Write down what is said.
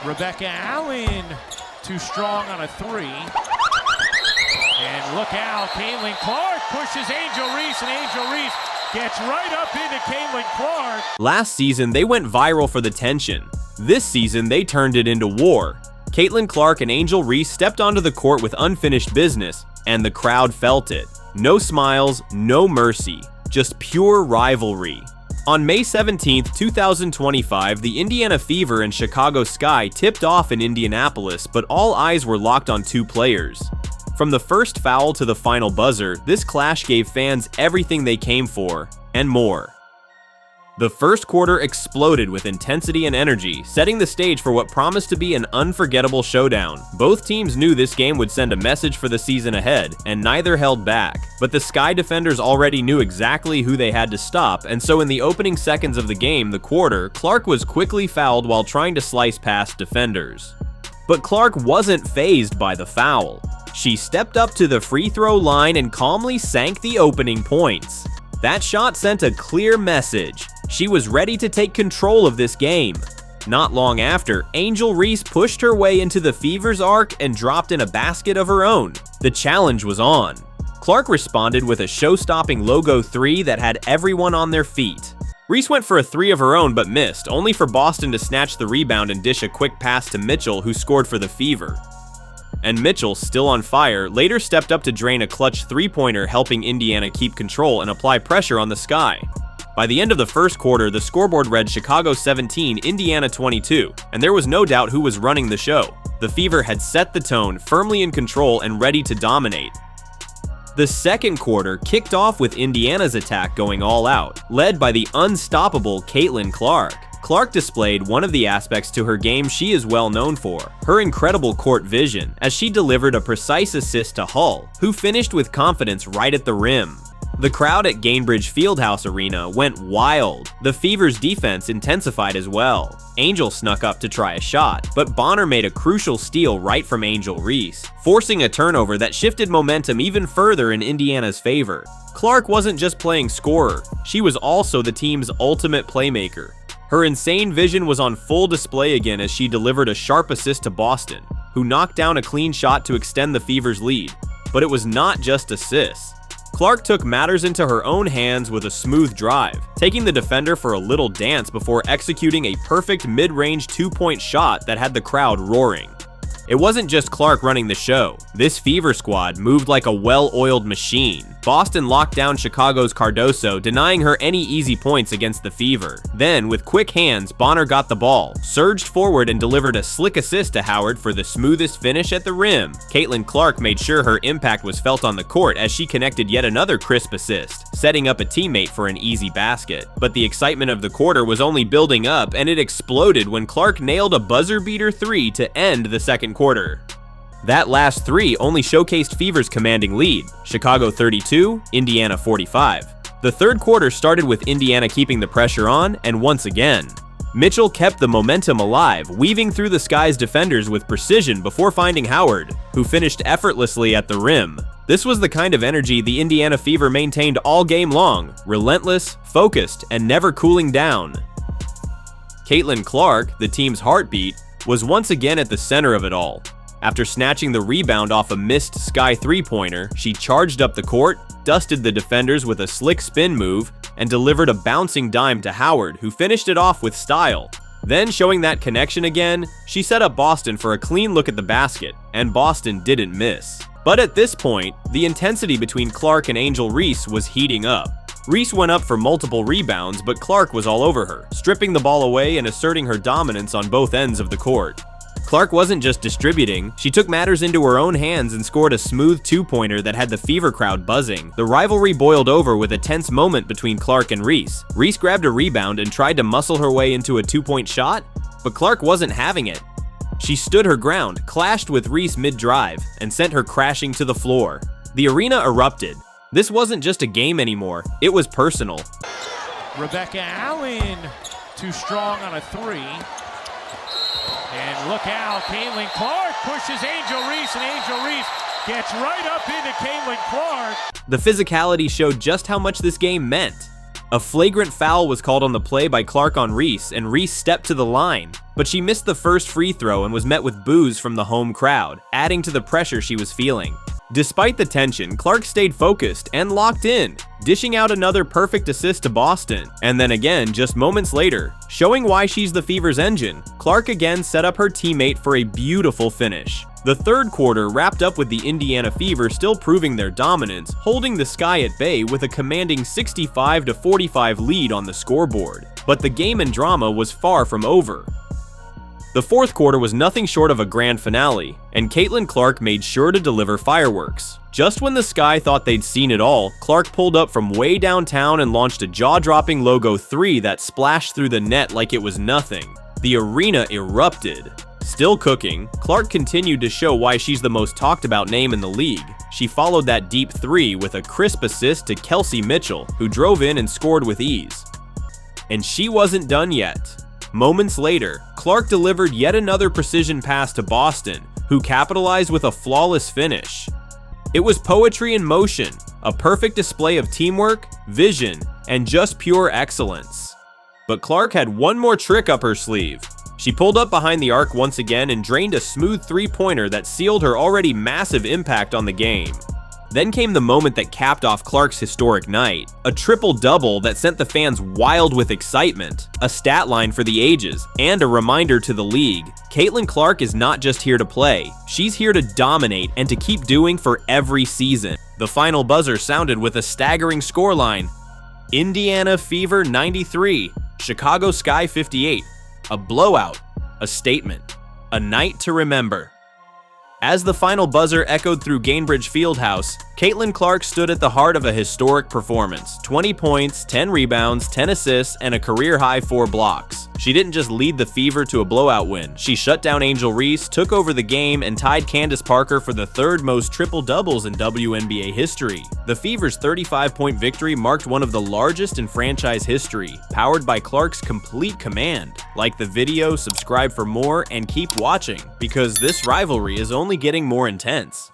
Rebecca Allen, too strong on a three. And look out, Caitlin Clark pushes Angel Reese, and Angel Reese gets right up into Caitlin Clark. Last season, they went viral for the tension. This season, they turned it into war. Caitlin Clark and Angel Reese stepped onto the court with unfinished business, and the crowd felt it. No smiles, no mercy, just pure rivalry. On May 17, 2025, the Indiana Fever and Chicago Sky tipped off in Indianapolis, but all eyes were locked on two players. From the first foul to the final buzzer, this clash gave fans everything they came for, and more. The first quarter exploded with intensity and energy, setting the stage for what promised to be an unforgettable showdown. Both teams knew this game would send a message for the season ahead, and neither held back. But the Sky defenders already knew exactly who they had to stop, and so in the opening seconds of the game, the quarter, Clark was quickly fouled while trying to slice past defenders. But Clark wasn't fazed by the foul. She stepped up to the free throw line and calmly sank the opening points. That shot sent a clear message. She was ready to take control of this game. Not long after, Angel Reese pushed her way into the Fever's arc and dropped in a basket of her own. The challenge was on. Clark responded with a show-stopping logo three that had everyone on their feet. Reese went for a three of her own but missed, only for Boston to snatch the rebound and dish a quick pass to Mitchell, who scored for the Fever. And Mitchell, still on fire, later stepped up to drain a clutch three-pointer, helping Indiana keep control and apply pressure on the Sky. By the end of the first quarter, the scoreboard read Chicago 17, Indiana 22, and there was no doubt who was running the show. The Fever had set the tone, firmly in control and ready to dominate. The second quarter kicked off with Indiana's attack going all out, led by the unstoppable Caitlin Clark. Clark displayed one of the aspects to her game she is well known for, her incredible court vision, as she delivered a precise assist to Hull, who finished with confidence right at the rim. The crowd at Gainbridge Fieldhouse Arena went wild. The Fever's defense intensified as well. Angel snuck up to try a shot, but Bonner made a crucial steal right from Angel Reese, forcing a turnover that shifted momentum even further in Indiana's favor. Clark wasn't just playing scorer, she was also the team's ultimate playmaker. Her insane vision was on full display again as she delivered a sharp assist to Boston, who knocked down a clean shot to extend the Fever's lead. But it was not just assists. Clark took matters into her own hands with a smooth drive, taking the defender for a little dance before executing a perfect mid-range two-point shot that had the crowd roaring. It wasn't just Clark running the show. This Fever squad moved like a well-oiled machine. Boston locked down Chicago's Cardoso, denying her any easy points against the Fever. Then, with quick hands, Bonner got the ball, surged forward and delivered a slick assist to Howard for the smoothest finish at the rim. Caitlin Clark made sure her impact was felt on the court as she connected yet another crisp assist, setting up a teammate for an easy basket. But the excitement of the quarter was only building up, and it exploded when Clark nailed a buzzer-beater three to end the second quarter. That last three only showcased Fever's commanding lead, Chicago 32, Indiana 45. The third quarter started with Indiana keeping the pressure on, and once again, Mitchell kept the momentum alive, weaving through the Sky's defenders with precision before finding Howard, who finished effortlessly at the rim. This was the kind of energy the Indiana Fever maintained all game long, relentless, focused, and never cooling down. Caitlin Clark, the team's heartbeat, was once again at the center of it all. After snatching the rebound off a missed Sky three-pointer, she charged up the court, dusted the defenders with a slick spin move, and delivered a bouncing dime to Howard, who finished it off with style. Then, showing that connection again, she set up Boston for a clean look at the basket, and Boston didn't miss. But at this point, the intensity between Clark and Angel Reese was heating up. Reese went up for multiple rebounds, but Clark was all over her, stripping the ball away and asserting her dominance on both ends of the court. Clark wasn't just distributing, she took matters into her own hands and scored a smooth two-pointer that had the Fever crowd buzzing. The rivalry boiled over with a tense moment between Clark and Reese. Reese grabbed a rebound and tried to muscle her way into a two-point shot, but Clark wasn't having it. She stood her ground, clashed with Reese mid-drive, and sent her crashing to the floor. The arena erupted. This wasn't just a game anymore, it was personal. Rebecca Allen, too strong on a three. And look out, Caitlin Clark pushes Angel Reese, and Angel Reese gets right up into Caitlin Clark. The physicality showed just how much this game meant. A flagrant foul was called on the play by Clark on Reese, and Reese stepped to the line, but she missed the first free throw and was met with boos from the home crowd, adding to the pressure she was feeling. Despite the tension, Clark stayed focused and locked in, dishing out another perfect assist to Boston. And then again, just moments later, showing why she's the Fever's engine, Clark again set up her teammate for a beautiful finish. The third quarter wrapped up with the Indiana Fever still proving their dominance, holding the Sky at bay with a commanding 65-45 lead on the scoreboard. But the game and drama was far from over. The fourth quarter was nothing short of a grand finale, and Caitlin Clark made sure to deliver fireworks. Just when the Sky thought they'd seen it all, Clark pulled up from way downtown and launched a jaw-dropping logo 3 that splashed through the net like it was nothing. The arena erupted. Still cooking, Clark continued to show why she's the most talked about name in the league. She followed that deep 3 with a crisp assist to Kelsey Mitchell, who drove in and scored with ease. And she wasn't done yet. Moments later, Clark delivered yet another precision pass to Boston, who capitalized with a flawless finish. It was poetry in motion, a perfect display of teamwork, vision, and just pure excellence. But Clark had one more trick up her sleeve. She pulled up behind the arc once again and drained a smooth three-pointer that sealed her already massive impact on the game. Then came the moment that capped off Clark's historic night. A triple-double that sent the fans wild with excitement, a stat line for the ages, and a reminder to the league. Caitlin Clark is not just here to play, she's here to dominate and to keep doing for every season. The final buzzer sounded with a staggering scoreline. Indiana Fever 93, Chicago Sky 58. A blowout, a statement, a night to remember. As the final buzzer echoed through Gainbridge Fieldhouse, Caitlin Clark stood at the heart of a historic performance. 20 points, 10 rebounds, 10 assists, and a career-high 4 blocks. She didn't just lead the Fever to a blowout win. She shut down Angel Reese, took over the game, and tied Candace Parker for the third most triple-doubles in WNBA history. The Fever's 35-point victory marked one of the largest in franchise history, powered by Clark's complete command. Like the video, subscribe for more, and keep watching, because this rivalry is only getting more intense.